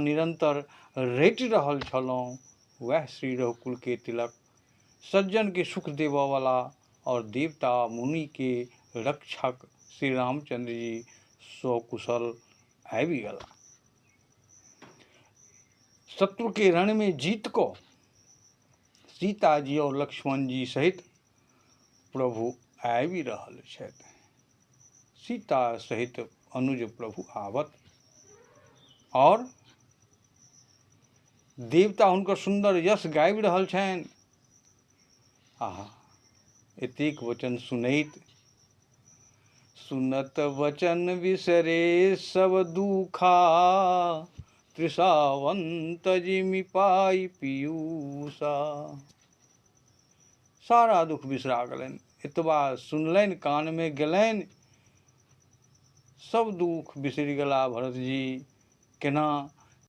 निरंतर रटि रहल छलहुँ, वह श्री रघुकुल के तिलक, सज्जन के सुख देवा वाला और देवता मुनि के रक्षक श्री रामचंद्र जी सकुशल आबि गला। शत्रु के रण में जीत को सीता जी और लक्ष्मण जी सहित प्रभु आबि रहल छथि। सीता सहित अनुज प्रभु आवत और देवता हुनकर सुंदर यश गाबि रहल छनि। आहा, एतेक वचन सुनैत सुनत वचन बिसरे सब दुखा, तृषावंत जिमि पाई पीयूषा। सारा दुख बिसरा गेलनि, एतबा सुनलनि, कान में गेलनि, सब दुख बिसरि गेला भरत जी। केना